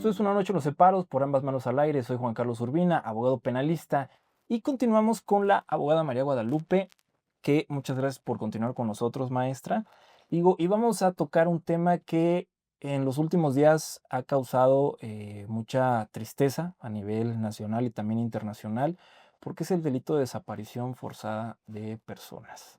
Esto es Una noche en los separos, por ambas manos al aire. Soy Juan Carlos Urbina, abogado penalista, y continuamos con la abogada María Guadalupe, que muchas gracias por continuar con nosotros, maestra. Y vamos a tocar un tema que en los últimos días ha causado mucha tristeza a nivel nacional y también internacional, porque es el delito de desaparición forzada de personas.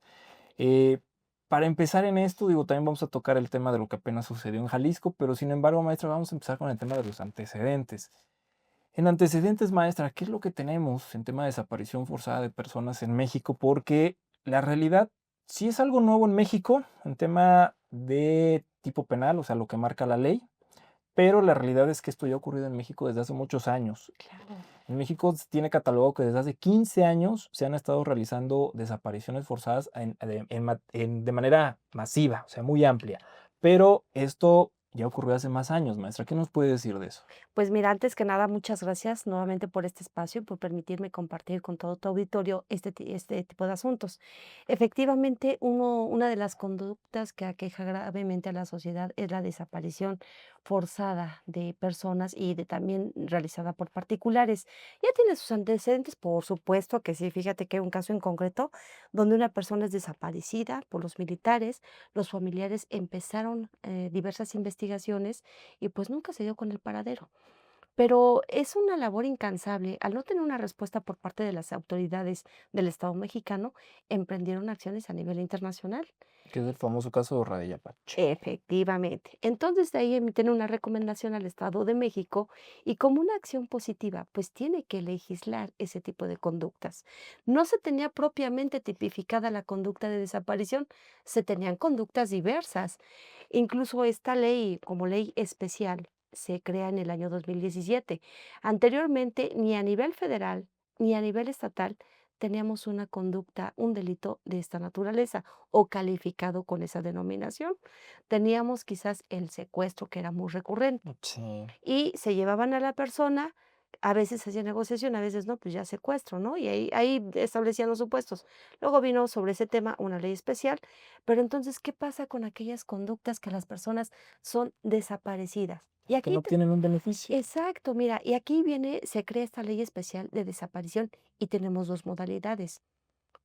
Eh, para empezar en esto, también vamos a tocar el tema de lo que apenas sucedió en Jalisco, pero sin embargo, maestra, vamos a empezar con el tema de los antecedentes. En antecedentes, maestra, ¿qué es lo que tenemos en tema de desaparición forzada de personas en México? Porque la realidad sí es algo nuevo en México, en tema de tipo penal, o sea, lo que marca la ley, pero la realidad es que esto ya ha ocurrido en México desde hace muchos años. Claro. En México se tiene catalogado que desde hace 15 años se han estado realizando desapariciones forzadas de manera masiva, o sea, muy amplia. Pero esto ya ocurrió hace más años, maestra. ¿Qué nos puede decir de eso? Pues mira, antes que nada, muchas gracias nuevamente por este espacio y por permitirme compartir con todo tu auditorio este tipo de asuntos. Efectivamente, una de las conductas que aqueja gravemente a la sociedad es la desaparición forzada de personas y también realizada por particulares. Ya tiene sus antecedentes, por supuesto que sí. Fíjate que hay un caso en concreto donde una persona es desaparecida por los militares, los familiares empezaron diversas investigaciones y pues nunca se dio con el paradero. Pero es una labor incansable. Al no tener una respuesta por parte de las autoridades del Estado mexicano, emprendieron acciones a nivel internacional. Que es el famoso caso de Radillapache. Efectivamente. Entonces, de ahí emiten una recomendación al Estado de México y como una acción positiva, pues tiene que legislar ese tipo de conductas. No se tenía propiamente tipificada la conducta de desaparición, se tenían conductas diversas. Incluso esta ley, como ley especial, se crea en el año 2017. Anteriormente, ni a nivel federal ni a nivel estatal teníamos una conducta, un delito de esta naturaleza o calificado con esa denominación. Teníamos quizás el secuestro, que era muy recurrente, Sí. y se llevaban a la persona, a veces hacían negociación, a veces no, pues ya secuestro, ¿no? Y ahí establecían los supuestos. Luego vino sobre ese tema una ley especial, pero entonces, ¿qué pasa con aquellas conductas que las personas son desaparecidas? Y Que aquí no te obtienen un beneficio. exacto, mira, y aquí viene, se crea esta ley especial de desaparición y tenemos 2 modalidades.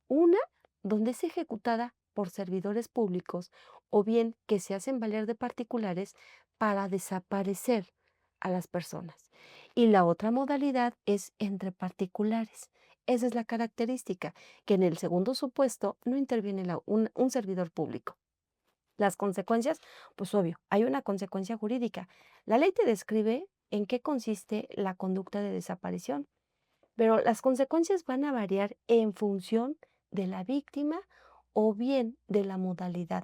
Una, donde es ejecutada por servidores públicos o bien que se hacen valer de particulares para desaparecer a las personas. Y la otra modalidad es entre particulares. Esa es la característica, que en el segundo supuesto no interviene un servidor público. Las consecuencias, pues obvio, hay una consecuencia jurídica. La ley te describe en qué consiste la conducta de desaparición, pero las consecuencias van a variar en función de la víctima o bien de la modalidad.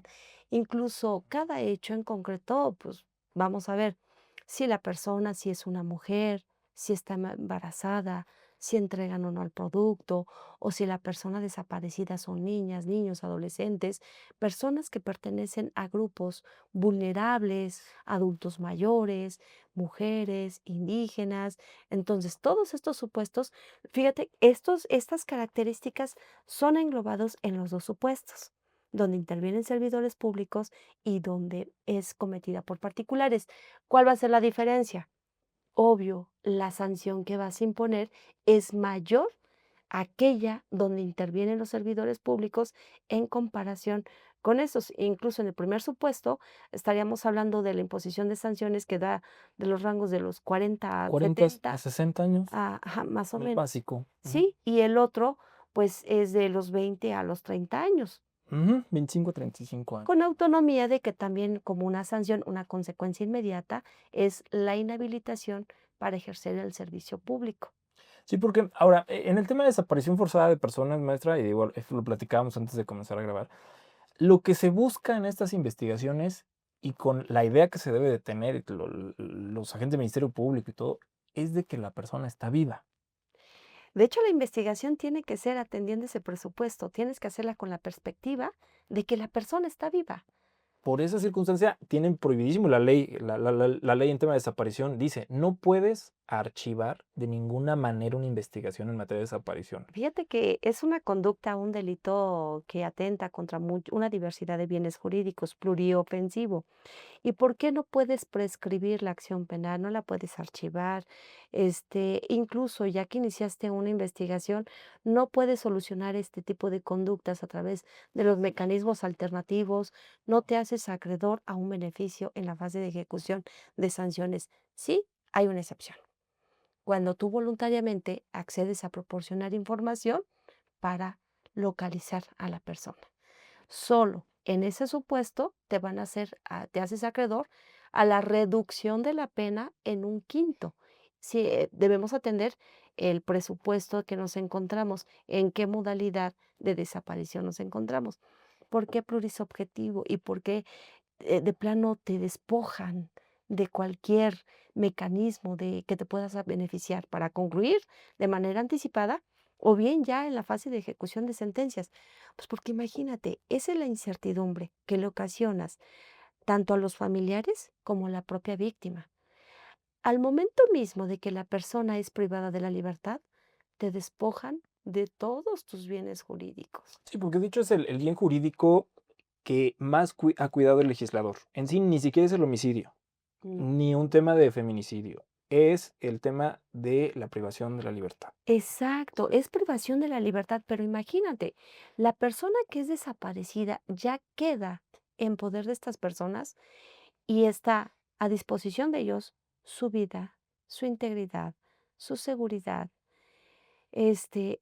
Incluso cada hecho en concreto, pues vamos a ver si la persona, si es una mujer, si está embarazada, si entregan o no el producto, o si la persona desaparecida son niñas, niños, adolescentes, personas que pertenecen a grupos vulnerables, adultos mayores, mujeres, indígenas. Entonces, todos estos supuestos, fíjate, estas características son englobados en los 2 supuestos, donde intervienen servidores públicos y donde es cometida por particulares. ¿Cuál va a ser la diferencia? Obvio, la sanción que vas a imponer es mayor a aquella donde intervienen los servidores públicos en comparación con esos. Incluso en el primer supuesto, estaríamos hablando de la imposición de sanciones que da de los rangos de los 40 a 40 a 70, 60 años, ajá, más o el menos. básico. Sí, y el otro, pues, es de los 20 a los 30 años, 25 a 35 años. con autonomía de que también como una sanción, una consecuencia inmediata, es la inhabilitación para ejercer el servicio público. Sí, porque ahora, en el tema de desaparición forzada de personas, maestra, y igual esto lo platicábamos antes de comenzar a grabar, lo que se busca en estas investigaciones y con la idea que se debe de tener los agentes del Ministerio Público y todo, es de que la persona está viva. De hecho, la investigación tiene que ser atendiendo ese presupuesto, tienes que hacerla con la perspectiva de que la persona está viva. Por esa circunstancia tienen prohibidísimo la ley, la ley en tema de desaparición dice, no puedes archivar de ninguna manera una investigación en materia de desaparición. Fíjate que es una conducta, un delito que atenta contra una diversidad de bienes jurídicos, pluriofensivo. ¿Y por qué no puedes prescribir la acción penal? No la puedes archivar. Incluso ya que iniciaste una investigación, no puedes solucionar este tipo de conductas a través de los mecanismos alternativos. No te haces acreedor a un beneficio en la fase de ejecución de sanciones. Sí, hay una excepción. Cuando tú voluntariamente accedes a proporcionar información para localizar a la persona. Solo en ese supuesto te haces acreedor a la reducción de la pena en un quinto. Si debemos atender el presupuesto que nos encontramos, en qué modalidad de desaparición nos encontramos, por qué plurisubjetivo y por qué de plano te despojan de cualquier mecanismo de que te puedas beneficiar para concluir de manera anticipada o bien ya en la fase de ejecución de sentencias. Pues porque imagínate, esa es la incertidumbre que le ocasionas tanto a los familiares como a la propia víctima. Al momento mismo de que la persona es privada de la libertad, te despojan de todos tus bienes jurídicos. Sí, porque de hecho es el bien jurídico que más ha cuidado el legislador. En sí, ni siquiera es el homicidio, Mm. ni un tema de feminicidio. Es el tema de la privación de la libertad. Exacto, es privación de la libertad, pero imagínate, la persona que es desaparecida ya queda en poder de estas personas y está a disposición de ellos su vida, su integridad, su seguridad,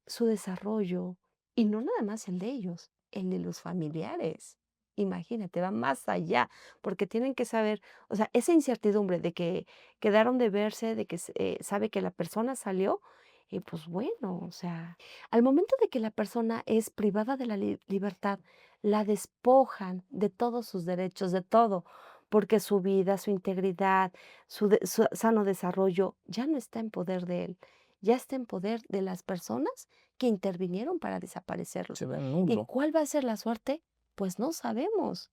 su desarrollo, y no nada más el de ellos, el de los familiares. Imagínate, va más allá, porque tienen que saber, o sea, esa incertidumbre de que quedaron de verse, de que sabe que la persona salió, y pues bueno, o sea, al momento de que la persona es privada de la libertad, la despojan de todos sus derechos, de todo, porque su vida, su integridad, su sano desarrollo ya no está en poder de él, ya está en poder de las personas que intervinieron para desaparecerlo. Se ve ¿Y nulo. cuál va a ser la suerte? Pues no sabemos.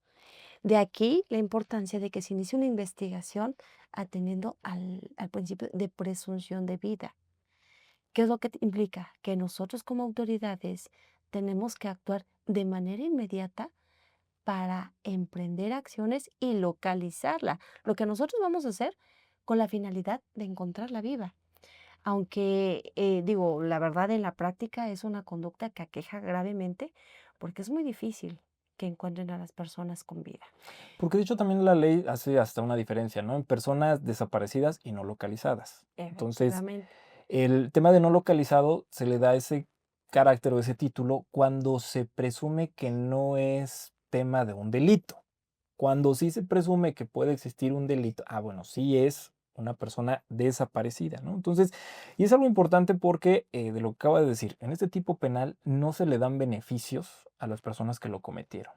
De aquí la importancia de que se inicie una investigación atendiendo al principio de presunción de vida. ¿Qué es lo que implica? Que nosotros como autoridades tenemos que actuar de manera inmediata para emprender acciones y localizarla. Lo que nosotros vamos a hacer con la finalidad de encontrarla viva. Aunque, digo, la verdad en la práctica es una conducta que aqueja gravemente porque es muy difícil que encuentren a las personas con vida. Porque de hecho también la ley hace hasta una diferencia, ¿no? En personas desaparecidas y no localizadas. Entonces, Efectivamente. el tema de no localizado se le da ese carácter o ese título cuando se presume que no es tema de un delito. Cuando sí se presume que puede existir un delito, bueno, sí es una persona desaparecida, ¿no? Entonces, y es algo importante porque de lo que acaba de decir, en este tipo penal no se le dan beneficios a las personas que lo cometieron.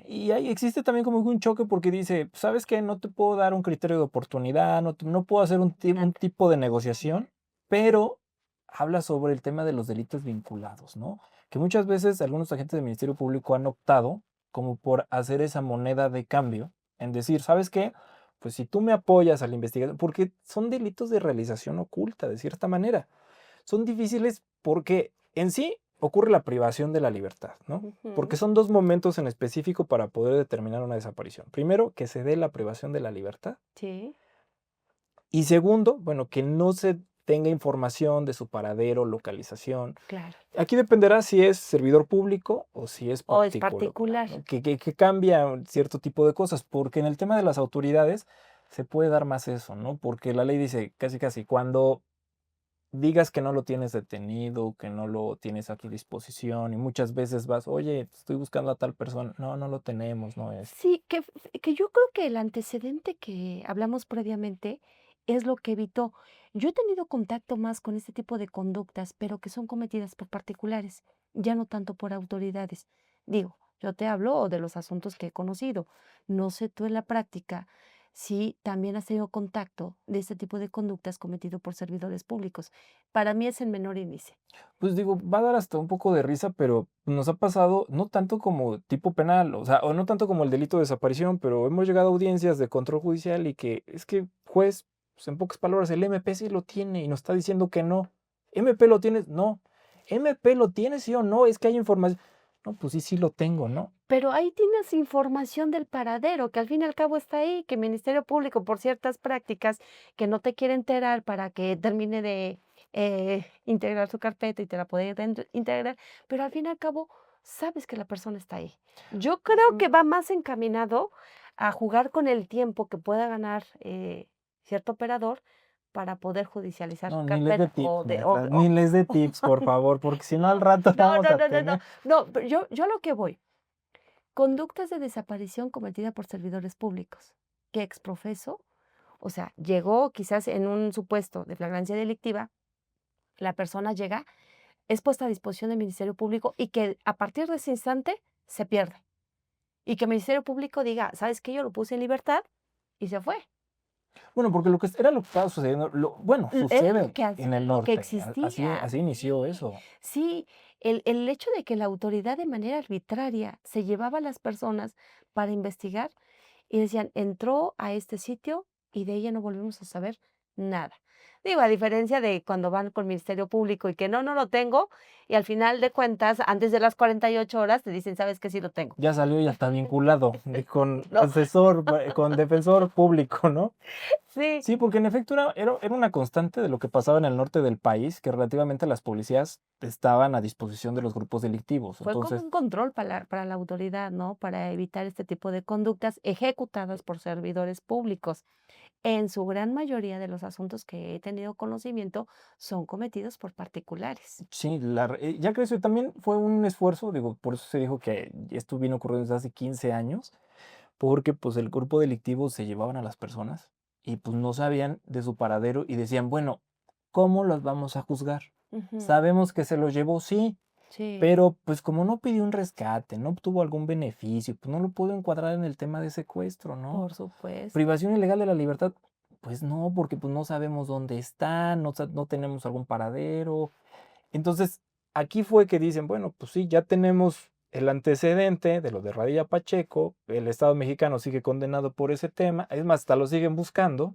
Y ahí existe también como que un choque porque dice, ¿sabes qué? No te puedo dar un criterio de oportunidad, no puedo hacer un tipo de negociación, pero habla sobre el tema de los delitos vinculados, ¿no? Que muchas veces algunos agentes del Ministerio Público han optado como por hacer esa moneda de cambio, en decir, ¿sabes qué? Pues si tú me apoyas a la investigación, porque son delitos de realización oculta, de cierta manera. Son difíciles porque en sí ocurre la privación de la libertad, ¿no? Porque Ujú. son dos momentos en específico para poder determinar una desaparición. Primero, que se dé la privación de la libertad. Sí, Y segundo, bueno, que no se tenga información de su paradero, localización. claro. Aquí dependerá si es servidor público o si es O es particular, particular. ¿no? Que cambia cierto tipo de cosas, porque en el tema de las autoridades se puede dar más eso, ¿no? Porque la ley dice casi casi cuando digas que no lo tienes detenido, que no lo tienes a tu disposición y muchas veces vas, oye, estoy buscando a tal persona, no, no lo tenemos, no es. Sí, que yo creo que el antecedente que hablamos previamente es lo que evitó. Yo he tenido contacto más con este tipo de conductas, pero que son cometidas por particulares, ya no tanto por autoridades. Digo, yo te hablo de los asuntos que he conocido. No sé tú en la práctica si también has tenido contacto de este tipo de conductas cometido por servidores públicos. Para mí es el menor índice. Pues digo, va a dar hasta un poco de risa, pero nos ha pasado no tanto como tipo penal, o sea, o no tanto como el delito de desaparición, pero hemos llegado a audiencias de control judicial y que es que, juez, Pues en pocas palabras, el MP sí lo tiene y nos está diciendo que no. ¿MP lo tienes? No. ¿MP lo tienes, sí o no? Es que hay información. No, pues sí, sí lo tengo, ¿no? Pero ahí tienes información del paradero, que al fin y al cabo está ahí, que el Ministerio Público, por ciertas prácticas que no te quiere enterar para que termine de integrar su carpeta y te la puede integrar, pero al fin y al cabo sabes que la persona está ahí. Yo creo que va más encaminado a jugar con el tiempo que pueda ganar cierto operador para poder judicializar No, su ni les dé carpeta tips, maestra, ni les dé tips, por favor, porque si no al rato no, vamos no, a no, no, no, tener. no, pero yo a lo que voy. Conductas de desaparición cometida por servidores públicos, que exprofeso, o sea, llegó quizás en un supuesto de flagrancia delictiva, la persona llega, es puesta a disposición del Ministerio Público y que a partir de ese instante se pierde. Y que el Ministerio Público diga, ¿sabes qué? Yo lo puse en libertad y se fue. Bueno, porque era lo que estaba sucediendo, bueno, Era lo sucede que, en el lo que norte, así, existía. así inició Sí, eso. sí. El hecho de que la autoridad de manera arbitraria se llevaba a las personas para investigar y decían, entró a este sitio y de ella no volvimos a saber nada. Digo, a diferencia de cuando van con el Ministerio Público y que no, no lo tengo, y al final de cuentas, antes de las 48 horas, te dicen, ¿sabes qué? Sí lo tengo. Ya salió y ya está vinculado con No, con defensor público, ¿no? sí, Sí, porque en efecto era una constante de lo que pasaba en el norte del país, que relativamente las policías estaban a disposición de los grupos delictivos. fue como Entonces, un control para la autoridad, ¿no? Para evitar este tipo de conductas ejecutadas por servidores públicos. En su gran mayoría de los asuntos que he tenido conocimiento son cometidos por particulares. sí, ya creció. También fue un esfuerzo, digo, por eso se dijo que esto vino ocurriendo desde hace 15 años, porque pues el grupo delictivo se llevaban a las personas y pues no sabían de su paradero y decían, bueno, ¿cómo los vamos a juzgar? Ujú, Sabemos que se los llevó, sí, sí, pero pues como no pidió un rescate, no obtuvo algún beneficio, pues no lo puedo encuadrar en el tema de secuestro, ¿no? por supuesto. Privación ilegal de la libertad, pues no, porque pues no sabemos dónde está, no tenemos algún paradero. Entonces, aquí fue que dicen, bueno, pues sí, ya tenemos el antecedente de lo de Radilla Pacheco, el Estado mexicano sigue condenado por ese tema, es más, hasta lo siguen buscando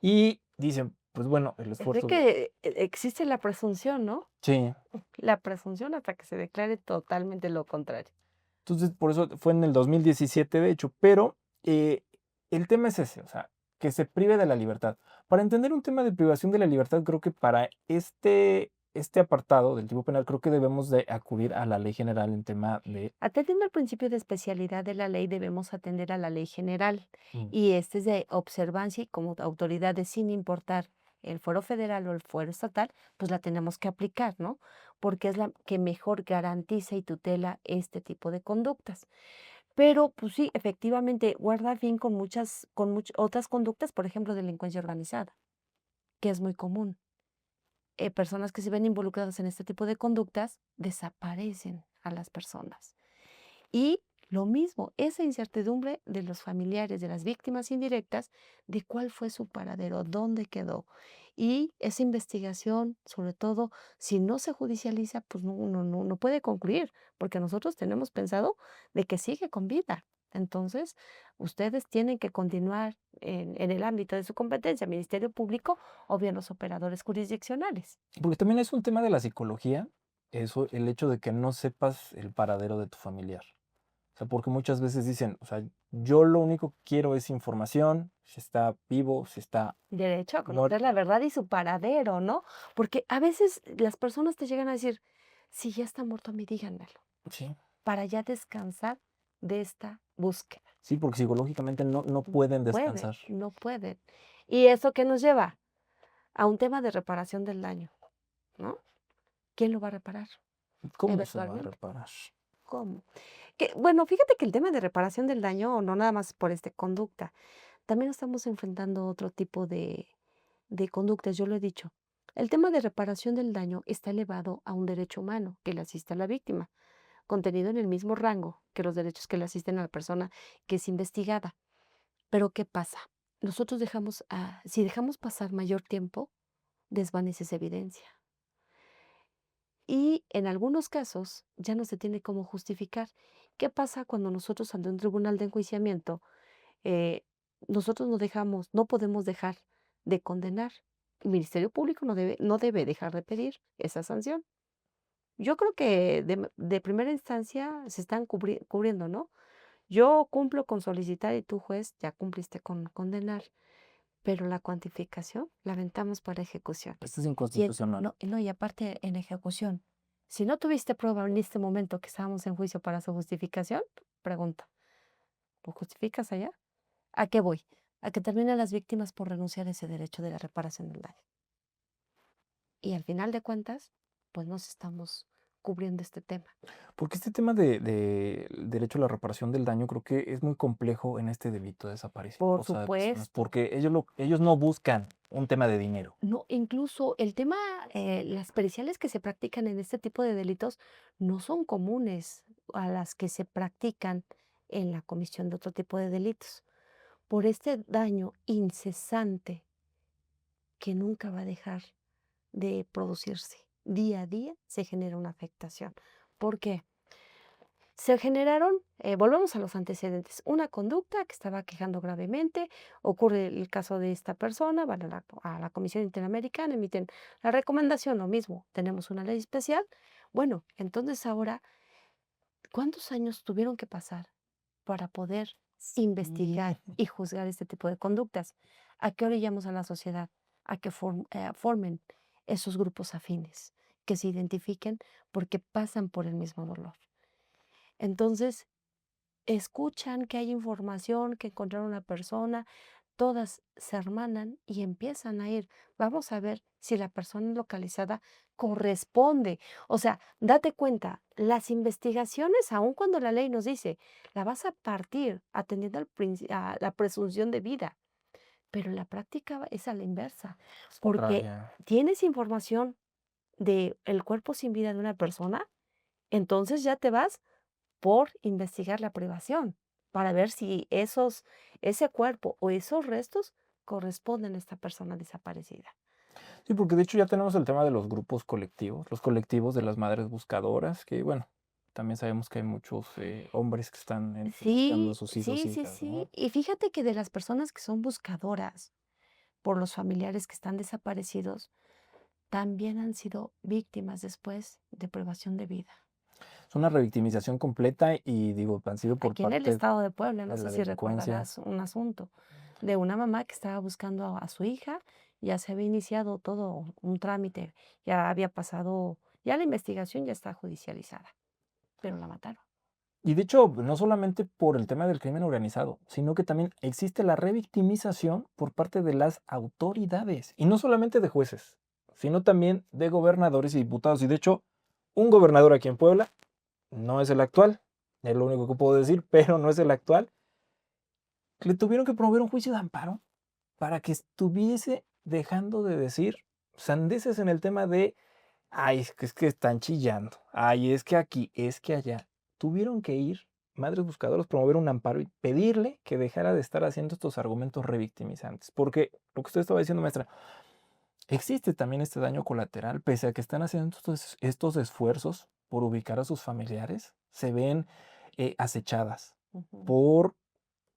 y dicen, pues bueno, el Es de esfuerzo, que existe la presunción, ¿no? sí. La presunción hasta que se declare totalmente lo contrario. Entonces, por eso fue en el 2017, de hecho, pero el tema es ese, o sea, que se prive de la libertad. Para entender un tema de privación de la libertad, creo que para este apartado del tipo penal, creo que debemos de acudir a la ley general en tema de... Atendiendo al principio de especialidad de la ley, debemos atender a la ley general Mm, y este es de observancia y como autoridades sin importar el fuero federal o el fuero estatal, pues la tenemos que aplicar, ¿no? Porque es la que mejor garantiza y tutela este tipo de conductas. Pero, pues sí, efectivamente, guarda fin con otras conductas, por ejemplo, delincuencia organizada, que es muy común. Personas que se ven involucradas en este tipo de conductas desaparecen a las personas. Y lo mismo, esa incertidumbre de los familiares de las víctimas indirectas de cuál fue su paradero, dónde quedó. Y esa investigación, sobre todo, si no se judicializa, pues no puede concluir, porque nosotros tenemos pensado de que sigue con vida. Entonces, ustedes tienen que continuar en el ámbito de su competencia, Ministerio Público o bien los operadores jurisdiccionales. porque también es un tema de la psicología, eso, el hecho de que no sepas el paradero de tu familiar. O sea, porque muchas veces dicen, o sea, yo lo único que quiero es información, si está vivo, si está Derecho a conocer muerto. la verdad y su paradero, ¿no? Porque a veces las personas te llegan a decir, si ya está muerto a mí, díganmelo, Sí. para ya descansar de esta búsqueda. Sí, porque psicológicamente no pueden Pueden, descansar. no pueden. ¿Y eso qué nos lleva? A un tema de reparación del daño, ¿no? ¿Quién lo va a reparar? ¿Cómo se va a Eventualmente. reparar? ¿Cómo? Que, bueno, fíjate que el tema de reparación del daño, no nada más por esta conducta, también estamos enfrentando otro tipo de conductas, yo lo he dicho. El tema de reparación del daño está elevado a un derecho humano que le asiste a la víctima, contenido en el mismo rango que los derechos que le asisten a la persona que es investigada. Pero ¿qué pasa? Nosotros si dejamos pasar mayor tiempo, desvanece esa evidencia. Y en algunos casos ya no se tiene cómo justificar. ¿Qué pasa cuando nosotros ante un tribunal de enjuiciamiento, eh, nosotros no podemos dejar de condenar. El Ministerio Público no debe dejar de pedir esa sanción. Yo creo que de primera instancia se están cubriendo, ¿no? Yo cumplo con solicitar y tú, juez, ya cumpliste con condenar, pero la cuantificación la aventamos para ejecución. Esto es Y inconstitucional. no, y aparte en ejecución, si no tuviste prueba en este momento que estábamos en juicio para su justificación, pregunta, ¿lo justificas allá? ¿A qué voy? A que terminen las víctimas por renunciar a ese derecho de la reparación del daño. Y al final de cuentas, pues nos estamos cubriendo este tema. Porque este tema de derecho a la reparación del daño creo que es muy complejo en este delito de desaparición Por forzada de personas, supuesto. porque ellos no buscan un tema de dinero. No, incluso el tema, las periciales que se practican en este tipo de delitos no son comunes a las que se practican en la comisión de otro tipo de delitos. Por este daño incesante que nunca va a dejar de producirse. Día a día se genera una afectación. ¿Por qué? Se generaron, volvemos a los antecedentes, una conducta que estaba quejando gravemente, ocurre el caso de esta persona, van a la Comisión Interamericana, emiten la recomendación, lo mismo, tenemos una ley especial. Bueno, entonces ahora, ¿cuántos años tuvieron que pasar para poder investigar Sí. y juzgar este tipo de conductas? ¿A qué orillamos a la sociedad? A que formen esos grupos afines, que se identifiquen porque pasan por el mismo dolor. Entonces, escuchan que hay información, que encontraron una persona, todas se hermanan y empiezan a ir. Vamos a ver si la persona localizada corresponde. O sea, date cuenta, las investigaciones, aun cuando la ley nos dice, la vas a partir atendiendo a la presunción de vida, pero en la práctica es a la inversa, porque Raya. tienes información del cuerpo sin vida de una persona, entonces ya te vas por investigar la privación, para ver si ese cuerpo o esos restos corresponden a esta persona desaparecida. Sí, porque de hecho ya tenemos el tema de los grupos colectivos, los colectivos de las madres buscadoras, que bueno, también sabemos que hay muchos hombres que están buscando a Sí, sus hijos sí, y sí, hijas, ¿no? sí. Y fíjate que de las personas que son buscadoras por los familiares que están desaparecidos, también han sido víctimas después de privación de vida. Es una revictimización completa y digo, han sido por Aquí en el parte estado de Puebla, no de sé la si delincuencia. recordarás un asunto de una mamá que estaba buscando a su hija, ya se había iniciado todo un trámite, ya había pasado, ya la investigación ya está judicializada, pero la mataron. Y de hecho, no solamente por el tema del crimen organizado, sino que también existe la revictimización por parte de las autoridades, y no solamente de jueces, sino también de gobernadores y diputados. Y de hecho, un gobernador aquí en Puebla, no es el actual, es lo único que puedo decir, pero no es el actual, le tuvieron que promover un juicio de amparo para que estuviese dejando de decir sandeces en el tema de, ay, es que están chillando, ay, es que aquí, es que allá. Tuvieron que ir madres buscadoras, promover un amparo y pedirle que dejara de estar haciendo estos argumentos revictimizantes. Porque lo que usted estaba diciendo, maestra, existe también este daño colateral, pese a que están haciendo estos esfuerzos por ubicar a sus familiares, se ven acechadas Ujú. por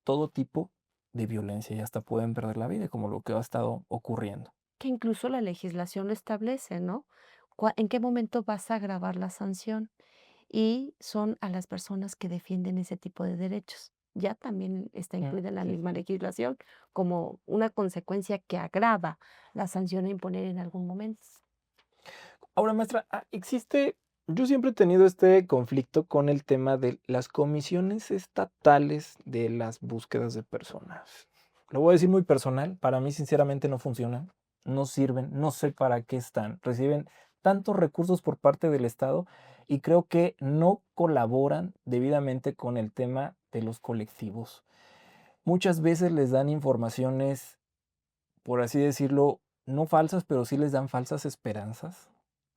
todo tipo de violencia y hasta pueden perder la vida, como lo que ha estado ocurriendo. Que incluso la legislación lo establece, ¿no? ¿En qué momento vas a agravar la sanción? Y son a las personas que defienden ese tipo de derechos. Ya también está incluida en la Sí. misma legislación como una consecuencia que agrava la sanción a imponer en algún momento. Ahora, maestra, yo siempre he tenido este conflicto con el tema de las comisiones estatales de las búsquedas de personas. Lo voy a decir muy personal, para mí sinceramente no funcionan, no sirven, no sé para qué están. Reciben tantos recursos por parte del Estado y creo que no colaboran debidamente con el tema de los colectivos. Muchas veces les dan informaciones, por así decirlo, no falsas, pero sí les dan falsas esperanzas.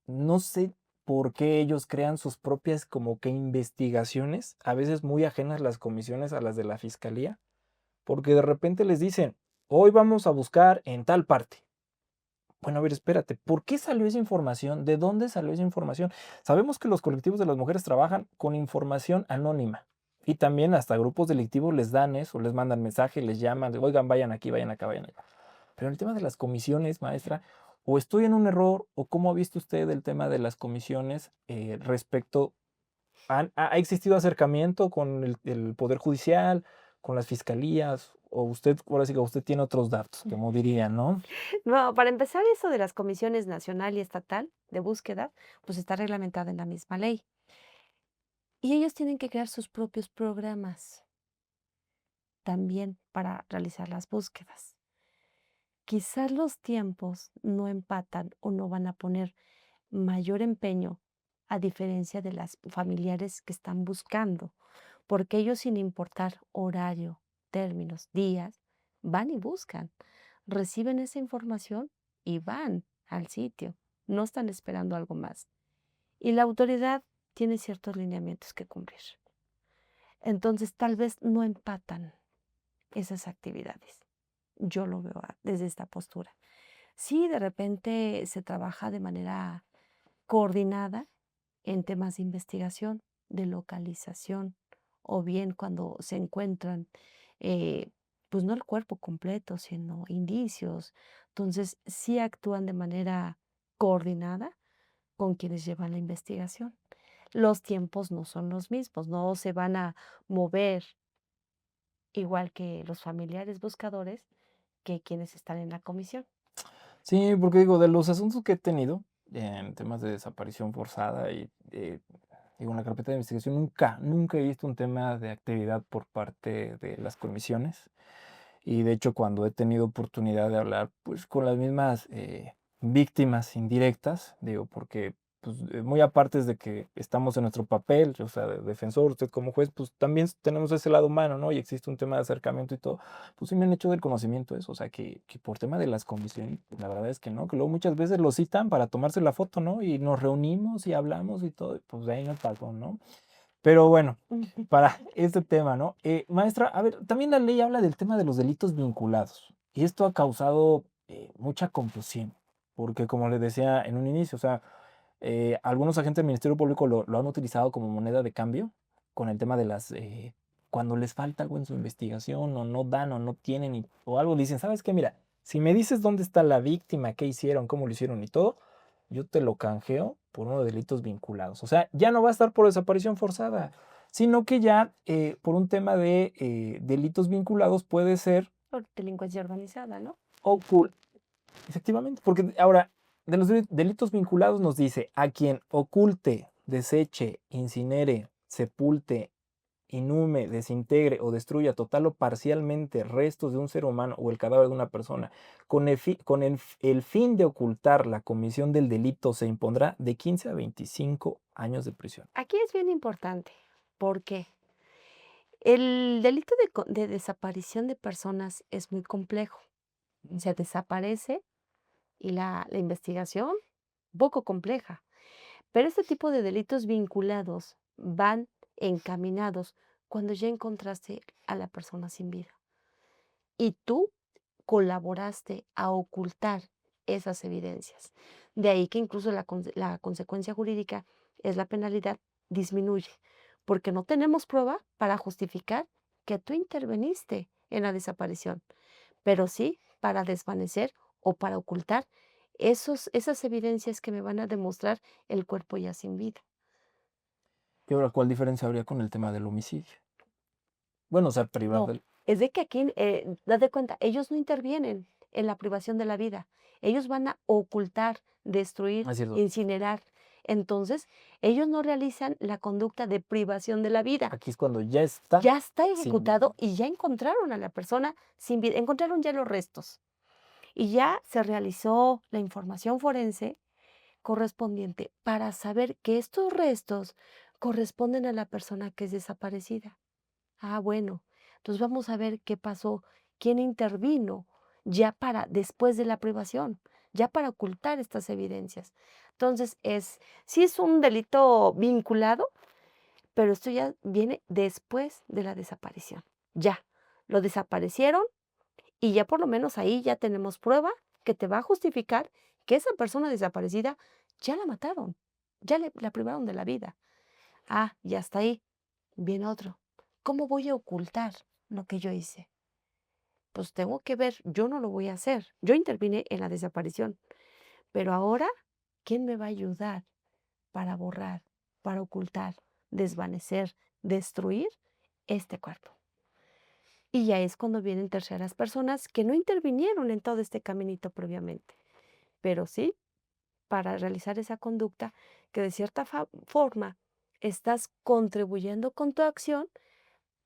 No sé por qué ellos crean sus propias como que investigaciones, a veces muy ajenas las comisiones a las de la fiscalía, porque de repente les dicen, hoy vamos a buscar en tal parte. Bueno, a ver, espérate, ¿por qué salió esa información? ¿De dónde salió esa información? Sabemos que los colectivos de las mujeres trabajan con información anónima y también hasta grupos delictivos les dan eso, les mandan mensajes, les llaman, oigan, vayan aquí, vayan acá, vayan allá. Pero en el tema de las comisiones, maestra, o estoy en un error, o cómo ha visto usted el tema de las comisiones respecto, ¿ha existido acercamiento con el Poder Judicial, con las fiscalías? O usted, ahora sí que usted tiene otros datos, como dirían, ¿no? No, para empezar, eso de las comisiones nacional y estatal de búsqueda, pues está reglamentada en la misma ley. Y ellos tienen que crear sus propios programas también para realizar las búsquedas. Quizás los tiempos no empatan o no van a poner mayor empeño a diferencia de las familiares que están buscando, porque ellos sin importar horario, términos, días, van y buscan, reciben esa información y van al sitio, no están esperando algo más. Y la autoridad tiene ciertos lineamientos que cumplir. Entonces tal vez no empatan esas actividades. Yo lo veo desde esta postura. Sí, de repente se trabaja de manera coordinada en temas de investigación, de localización, o bien cuando se encuentran, eh, pues no el cuerpo completo, sino indicios. Entonces, sí actúan de manera coordinada con quienes llevan la investigación. Los tiempos no son los mismos, no se van a mover igual que los familiares buscadores que quienes están en la comisión. Sí, porque digo, de los asuntos que he tenido en temas de desaparición forzada y digo, en la carpeta de investigación nunca he visto un tema de actividad por parte de las comisiones. Y de hecho, cuando he tenido oportunidad de hablar, pues, con las mismas, víctimas indirectas, digo, porque, pues, muy aparte de que estamos en nuestro papel, o sea, de defensor, usted como juez, pues, también tenemos ese lado humano, ¿no? Y existe un tema de acercamiento y todo, pues, sí me han hecho del conocimiento eso, o sea, que por tema de las comisiones, pues, la verdad es que no, que luego muchas veces lo citan para tomarse la foto, ¿no? Y nos reunimos y hablamos y todo, y pues, de ahí no pasó, ¿no? Pero bueno, Ujú. para este tema, ¿no? Maestra, a ver, también la ley habla del tema de los delitos vinculados y esto ha causado mucha confusión, porque como les decía en un inicio, o sea, algunos agentes del Ministerio Público lo han utilizado como moneda de cambio con el tema de las, cuando les falta algo en su investigación o no dan o no tienen o algo, dicen, ¿sabes qué? Mira, si me dices dónde está la víctima, qué hicieron, cómo lo hicieron y todo, yo te lo canjeo por uno de delitos vinculados. O sea, ya no va a estar por desaparición forzada, sino que ya por un tema de delitos vinculados puede ser Por delincuencia organizada, ¿no? ocul. Efectivamente, porque ahora, de los delitos vinculados nos dice a quien oculte, deseche, incinere, sepulte, inhume, desintegre o destruya total o parcialmente restos de un ser humano o el cadáver de una persona con el fin de ocultar la comisión del delito se impondrá de 15 a 25 años de prisión. Aquí es bien importante, porque el delito de desaparición de personas es muy complejo. Se desaparece y la investigación, poco compleja. Pero este tipo de delitos vinculados van encaminados cuando ya encontraste a la persona sin vida y tú colaboraste a ocultar esas evidencias. De ahí que incluso la consecuencia jurídica es la penalidad disminuye, porque no tenemos prueba para justificar que tú interveniste en la desaparición, pero sí para desvanecer o para ocultar esas evidencias que me van a demostrar el cuerpo ya sin vida. ¿Y ahora cuál diferencia habría con el tema del homicidio? Bueno, o sea, privar No, del... es de que aquí, date cuenta, ellos no intervienen en la privación de la vida. Ellos van a ocultar, destruir, Es cierto, incinerar. Entonces, ellos no realizan la conducta de privación de la vida. aquí es cuando ya está Ya está sin vida. ejecutado y ya encontraron a la persona sin vida. Encontraron ya los restos. Y ya se realizó la información forense correspondiente para saber que estos restos corresponden a la persona que es desaparecida. Ah, bueno, entonces vamos a ver qué pasó, quién intervino ya para después de la privación, ya para ocultar estas evidencias. Entonces, sí es un delito vinculado, pero esto ya viene después de la desaparición. Ya, lo desaparecieron y ya por lo menos ahí ya tenemos prueba que te va a justificar que esa persona desaparecida ya la mataron, la privaron de la vida. Ah, ya está ahí. Viene otro. ¿Cómo voy a ocultar lo que yo hice? pues tengo que ver, yo no lo voy a hacer. Yo intervine en la desaparición, pero ahora, ¿quién me va a ayudar para borrar, para ocultar, desvanecer, destruir este cuerpo? Y ya es cuando vienen terceras personas que no intervinieron en todo este caminito previamente, pero sí para realizar esa conducta que de cierta forma estás contribuyendo con tu acción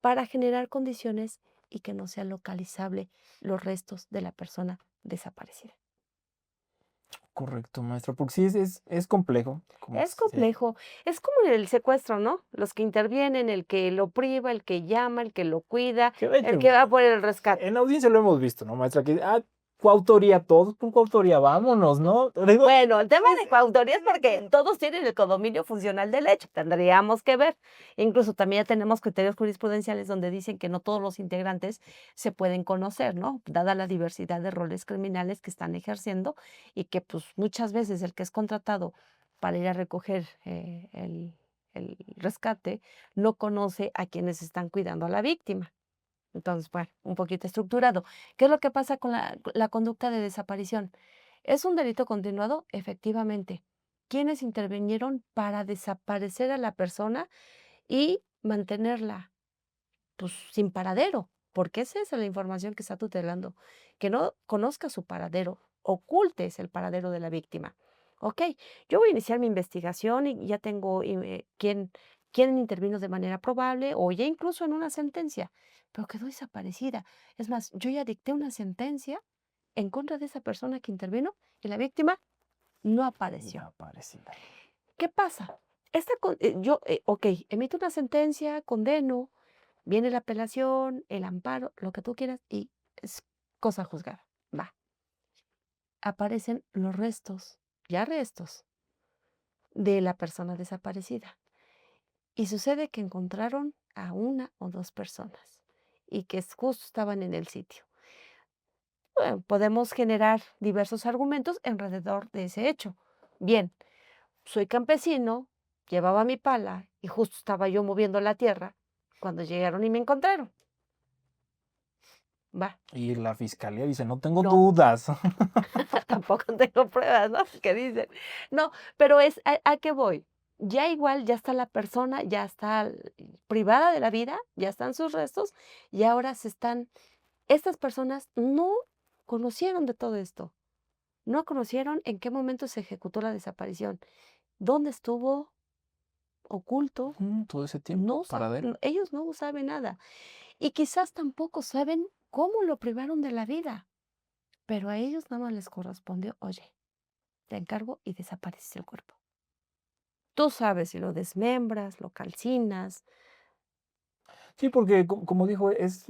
para generar condiciones y que no sea localizable los restos de la persona desaparecida. Correcto, maestra, porque sí es complejo, como Es se complejo, es como en el secuestro, ¿no? Los que intervienen, el que lo priva, el que llama, el que lo cuida, que de el hecho, que va por el rescate. en audiencia lo hemos visto, ¿no, maestra? Que, coautoría, todos con coautoría, vámonos, ¿no? Digo, Bueno, el tema de coautoría es porque todos tienen el codominio funcional del hecho, tendríamos que ver. Incluso también ya tenemos criterios jurisprudenciales donde dicen que no todos los integrantes se pueden conocer, ¿no? Dada la diversidad de roles criminales que están ejerciendo y que pues muchas veces el que es contratado para ir a recoger el rescate no conoce a quienes están cuidando a la víctima. Entonces, bueno, un poquito estructurado. ¿Qué es lo que pasa con la conducta de desaparición? ¿Es un delito continuado? Efectivamente. ¿Quiénes intervinieron para desaparecer a la persona y mantenerla, pues, sin paradero? Porque esa es la información que está tutelando, que no conozca su paradero, ocultes el paradero de la víctima. Ok, yo voy a iniciar mi investigación y ya tengo quién intervino de manera probable o ya incluso en una sentencia, pero quedó desaparecida. Es más, yo ya dicté una sentencia en contra de esa persona que intervino y la víctima no apareció. desaparecida. ¿Qué pasa? Ok, emito una sentencia, condeno, viene la apelación, el amparo, lo que tú quieras, y es cosa juzgada. Va. Aparecen los restos, ya restos, de la persona desaparecida. Y sucede que encontraron a una o dos personas y que justo estaban en el sitio. Bueno, podemos generar diversos argumentos alrededor de ese hecho. Bien, soy campesino, llevaba mi pala y justo estaba yo moviendo la tierra cuando llegaron y me encontraron. Va. Y la fiscalía dice, no tengo No, dudas. tampoco tengo pruebas, ¿no? ¿Qué dicen? No, pero es ¿a qué voy? Ya igual, ya está la persona, ya está privada de la vida, ya están sus restos y ahora estas personas no conocieron de todo esto, no conocieron en qué momento se ejecutó la desaparición, dónde estuvo oculto, Todo ese tiempo, paradero. ellos no saben nada y quizás tampoco saben cómo lo privaron de la vida, pero a ellos nada más les correspondió, oye, te encargo y desaparece el cuerpo. Tú sabes si lo desmembras, lo calcinas. Sí, porque como dijo, es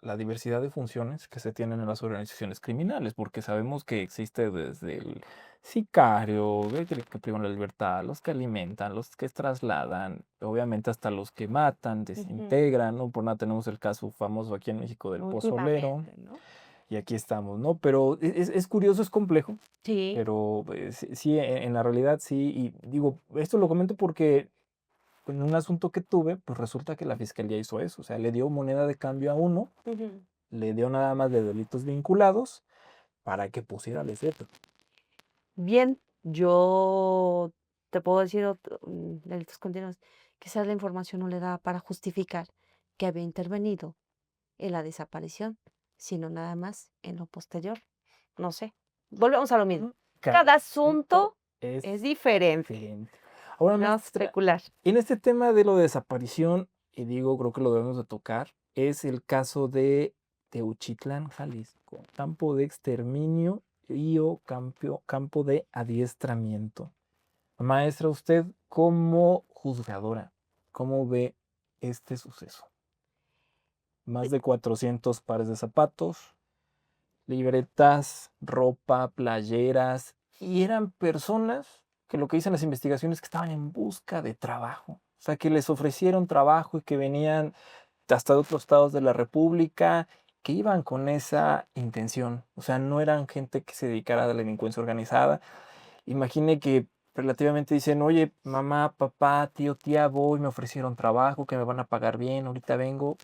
la diversidad de funciones que se tienen en las organizaciones criminales, porque sabemos que existe desde el sicario, el que privan la libertad, los que alimentan, los que trasladan, obviamente hasta los que matan, Ujú. desintegran, ¿no? Por nada tenemos el caso famoso aquí en México del pozolero, Últimamente, ¿no? y aquí estamos, ¿no? Pero es curioso, es complejo, Sí, pero sí, sí, en la realidad sí, y digo, esto lo comento porque en un asunto que tuve, pues resulta que la fiscalía hizo eso, o sea, le dio moneda de cambio a uno, ujú. le dio nada más de delitos vinculados para que pusiera de cierto. Bien, yo te puedo decir delitos continuos, quizás la información no le daba para justificar que había intervenido en la desaparición, sino nada más en lo posterior. No sé. Volvemos a lo mismo. Cada Cada asunto asunto es es diferente. diferente. Ahora, No vamos a maestra, especular. en este tema de lo de desaparición, y digo, creo que lo debemos de tocar, es el caso de Teuchitlán, Jalisco, campo de exterminio y o campo de adiestramiento. Maestra, usted como juzgadora, ¿cómo ve este suceso? Más de 400 pares de zapatos, libretas, ropa, playeras, y eran personas que lo que dicen las investigaciones que estaban en busca de trabajo, o sea, que les ofrecieron trabajo y que venían hasta de otros estados de la República, que iban con esa intención, o sea, no eran gente que se dedicara a la delincuencia organizada. Imagine que relativamente dicen, oye, mamá, papá, tío, tía, voy, me ofrecieron trabajo, que me van a pagar bien, ahorita vengo,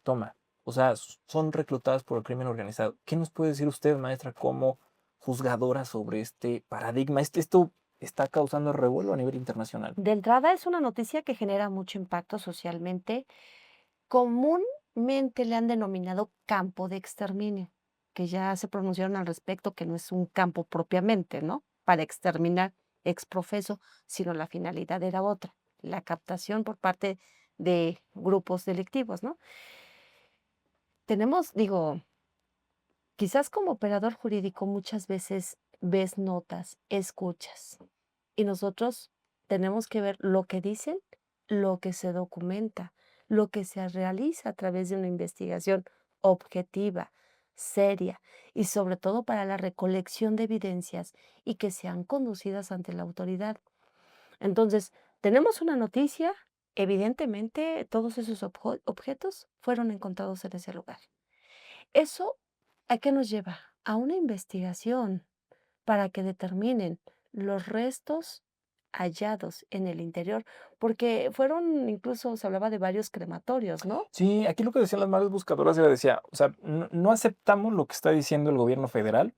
toma. O sea, son reclutadas por el crimen organizado. ¿Qué nos puede decir usted, maestra, como juzgadora sobre este paradigma? Esto está causando revuelo a nivel internacional. De entrada, es una noticia que genera mucho impacto socialmente. Comúnmente le han denominado campo de exterminio, que ya se pronunciaron al respecto, que no es un campo propiamente, ¿no? Para exterminar ex profeso, sino la finalidad era otra, la captación por parte de grupos delictivos, ¿no? Tenemos, digo, quizás como operador jurídico muchas veces ves notas, escuchas, y nosotros tenemos que ver lo que dicen, lo que se documenta, lo que se realiza a través de una investigación objetiva, seria y sobre todo para la recolección de evidencias y que sean conducidas ante la autoridad. Entonces, tenemos una noticia, evidentemente todos esos objetos fueron encontrados en ese lugar. ¿Eso a qué nos lleva? A una investigación para que determinen los restos hallados en el interior, porque fueron, incluso se hablaba de varios crematorios, ¿no? Sí, aquí lo que decían las madres buscadoras era, decía, o sea, no aceptamos lo que está diciendo el gobierno federal,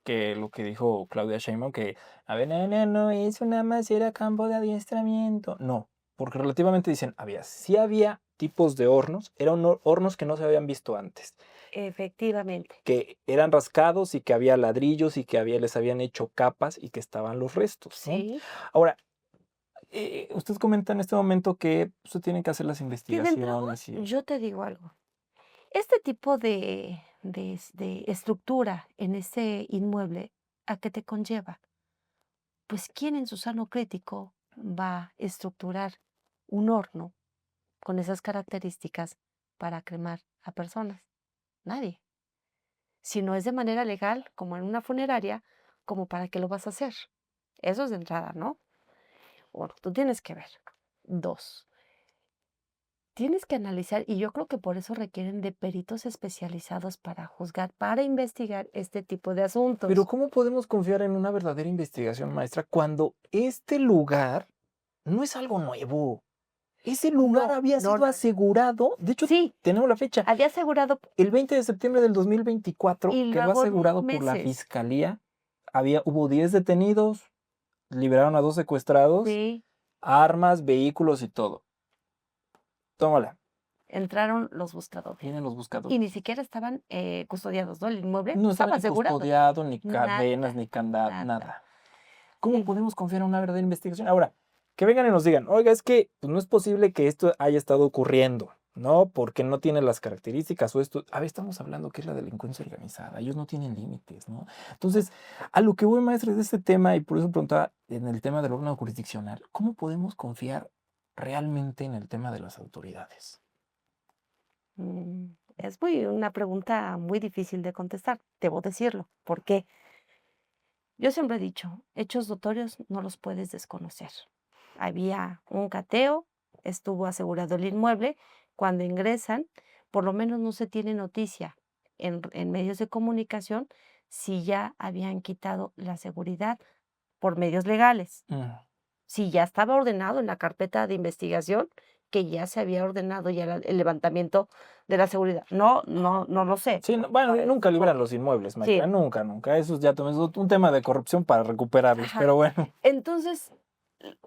que lo que dijo Claudia Sheinbaum, que, a ver, no, eso nada más era campo de adiestramiento. No, porque relativamente dicen, sí había tipos de hornos, eran hornos que no se habían visto antes, Efectivamente. que eran rascados y que había ladrillos y que les habían hecho capas y que estaban los restos, ¿no? Sí. Ahora, usted comenta en este momento que se tienen que hacer las Y de entrada, investigaciones y... yo te digo algo. Este tipo de estructura en ese inmueble, ¿a qué te conlleva? Pues, ¿quién en su sano crítico va a estructurar un horno con esas características para cremar a personas? Nadie. Si no es de manera legal, como en una funeraria, ¿como para qué lo vas a hacer? Eso es de entrada, ¿no? Bueno, tú tienes que ver. 2, tienes que analizar, y yo creo que por eso requieren de peritos especializados para juzgar, para investigar este tipo de Pero asuntos. ¿cómo podemos confiar en una verdadera investigación, maestra, cuando este lugar no es algo nuevo? Ese lugar No, había no, sido asegurado, de hecho, sí, tenemos la fecha, había asegurado el 20 de septiembre del 2024 y quedó luego 9 asegurado por la meses. fiscalía. Hubo 10 detenidos, liberaron a 2 secuestrados, Sí, armas, vehículos y todo. Tómala, entraron los buscadores. vienen los Y buscadores. ni siquiera estaban custodiados, ¿no? El inmueble No estaba estaba ni asegurado. custodiado, ni Nada, cadenas, ni candado, nada. nada. ¿Cómo Sí. podemos confiar en una verdadera investigación? Ahora, que vengan y nos digan, oiga, es que pues, no es posible que esto haya estado ocurriendo, ¿no? Porque no tiene las características o esto. A ver, estamos hablando que es la delincuencia organizada, ellos no tienen límites, ¿no? Entonces, a lo que voy, maestro, de este tema, y por eso preguntaba en el tema del órgano jurisdiccional, ¿cómo podemos confiar realmente en el tema de las autoridades? Es una pregunta muy difícil de contestar, debo decirlo. ¿Por qué? Yo siempre he dicho, hechos notorios no los puedes desconocer. Había un cateo, estuvo asegurado el inmueble. Cuando ingresan, por lo menos no se tiene noticia en medios de comunicación si ya habían quitado la seguridad por medios legales. Mm. Si ya estaba ordenado en la carpeta de investigación, que ya se había ordenado ya el levantamiento de la seguridad. No lo sé. Sí, bueno, nunca liberan los inmuebles, Sí, maestra, nunca, nunca. Eso ya también es un tema de corrupción para recuperarlos, ajá. pero bueno. Entonces,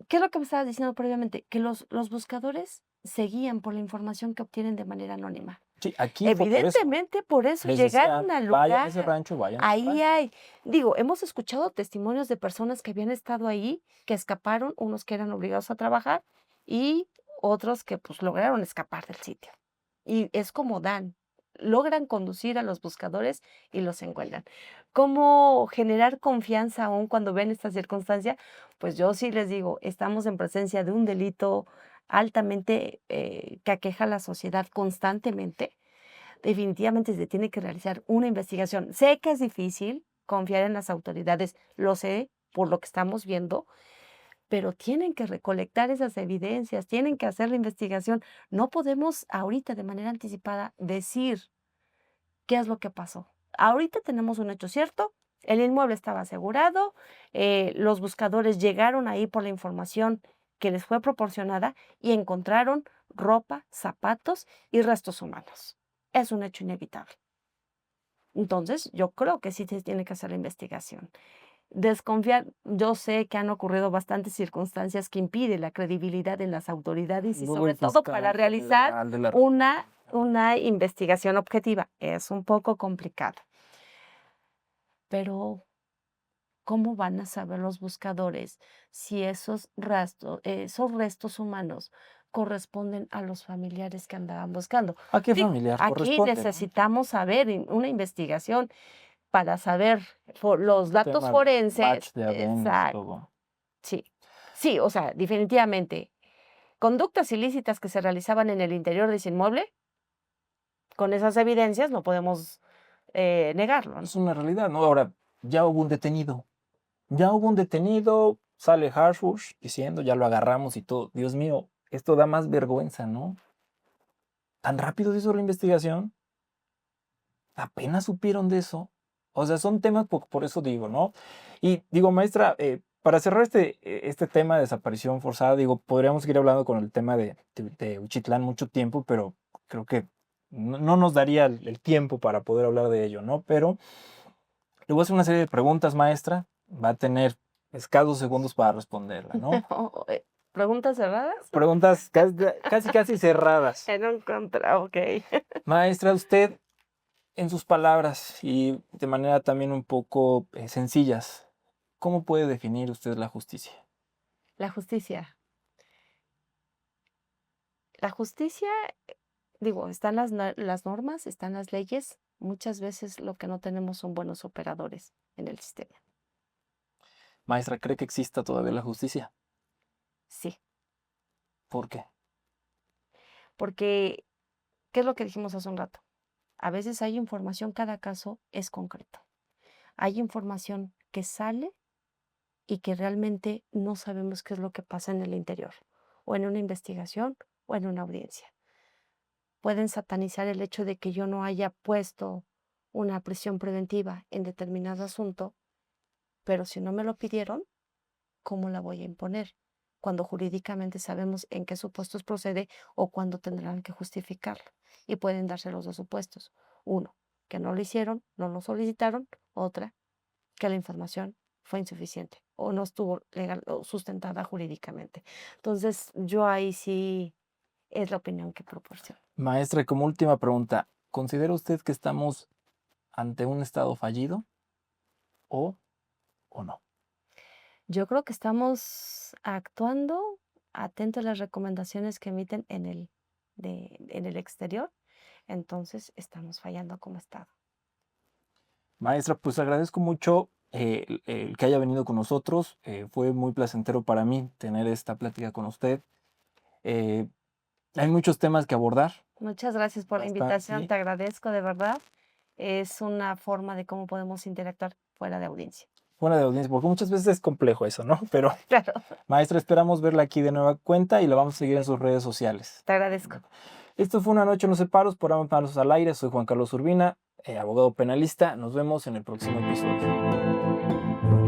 ¿qué es lo que me estabas diciendo previamente? Que los buscadores seguían por la información que obtienen de manera anónima. Sí, aquí fue por eso. Evidentemente, por eso Les llegaron decían, al vayan a lugar. ese rancho, vayan a ese Ahí rancho. hay, digo, hemos escuchado testimonios de personas que habían estado ahí, que escaparon, unos que eran obligados a trabajar y otros que pues lograron escapar del sitio. Y es como logran conducir a los buscadores y los encuentran. ¿Cómo generar confianza aún cuando ven esta circunstancia? Pues yo sí les digo, estamos en presencia de un delito altamente que aqueja a la sociedad constantemente. Definitivamente se tiene que realizar una investigación. Sé que es difícil confiar en las autoridades, lo sé por lo que estamos viendo, pero tienen que recolectar esas evidencias, tienen que hacer la investigación. No podemos ahorita de manera anticipada decir qué es lo que pasó. Ahorita tenemos un hecho cierto, el inmueble estaba asegurado, los buscadores llegaron ahí por la información que les fue proporcionada y encontraron ropa, zapatos y restos humanos. es un hecho inevitable. Entonces, yo creo que sí se tiene que hacer la investigación. Desconfiar, yo sé que han ocurrido bastantes circunstancias que impiden la credibilidad en las autoridades y Luego sobre el todo para fiscal realizar general de la una investigación objetiva. Es un poco complicado. Pero, ¿cómo van a saber los buscadores si esos restos humanos corresponden a los familiares que andaban buscando? ¿A qué Digo, familiar aquí corresponde, no? necesitamos saber una investigación para saber los datos Tema forenses. match de ADN y Exacto. todo. Sí, sí, o sea, definitivamente, conductas ilícitas que se realizaban en el interior de ese inmueble, con esas evidencias no podemos negarlo, ¿no? Es una realidad, ¿no? Ahora, ya hubo un detenido. Ya hubo un detenido, sale Harfush diciendo, ya lo agarramos y todo. Dios mío, esto da más vergüenza, ¿no? ¿Tan rápido se hizo la investigación? ¿Apenas supieron de eso? O sea, son temas, por eso digo, ¿no? Y digo, maestra, para cerrar este tema de desaparición forzada, digo, podríamos seguir hablando con el tema de Uchitlán mucho tiempo, pero creo que no nos daría el tiempo para poder hablar de ello, ¿no? Pero le voy a hacer una serie de preguntas, maestra. Va a tener escasos segundos para responderla, ¿no? ¿Preguntas cerradas? Preguntas casi cerradas. En un contra, ok. Maestra, usted, en sus palabras y de manera también un poco sencillas, ¿cómo puede definir usted la justicia? La justicia. La justicia, digo, están las normas, están las leyes. Muchas veces lo que no tenemos son buenos operadores en el sistema. Maestra, ¿cree que exista todavía la justicia? Sí, ¿Por qué? porque, ¿qué es lo que dijimos hace un rato? A veces hay información, cada caso es concreto. Hay información que sale y que realmente no sabemos qué es lo que pasa en el interior, o en una investigación, o en una audiencia. Pueden satanizar el hecho de que yo no haya puesto una prisión preventiva en determinado asunto, pero si no me lo pidieron, ¿cómo la voy a imponer? Cuando jurídicamente sabemos en qué supuestos procede o cuándo tendrán que justificarlo. Y pueden darse los dos supuestos. Uno, que no lo hicieron, no lo solicitaron. Otra, que la información fue insuficiente o no estuvo legal o sustentada jurídicamente. Entonces, yo ahí sí es la opinión que proporciono. Maestra, como última pregunta, ¿considera usted que estamos ante un estado fallido o, o no? Yo creo que estamos actuando atentos a las recomendaciones que emiten en el exterior, entonces estamos fallando como Estado. Maestra, pues agradezco mucho el que haya venido con nosotros. Fue muy placentero para mí tener esta plática con usted. Eh, Hay muchos temas que abordar. Muchas gracias por la invitación, Sí. te agradezco de verdad. Es una forma de cómo podemos interactuar fuera de audiencia. Fuera de audiencia, porque muchas veces es complejo eso, ¿no? Pero, Claro, maestra, esperamos verla aquí de nueva cuenta y la vamos a seguir en sus redes sociales. te agradezco. Esto fue Una Noche en los Separos por Ambos Manos al Aire. Soy Juan Carlos Urbina, abogado penalista. Nos vemos en el próximo episodio.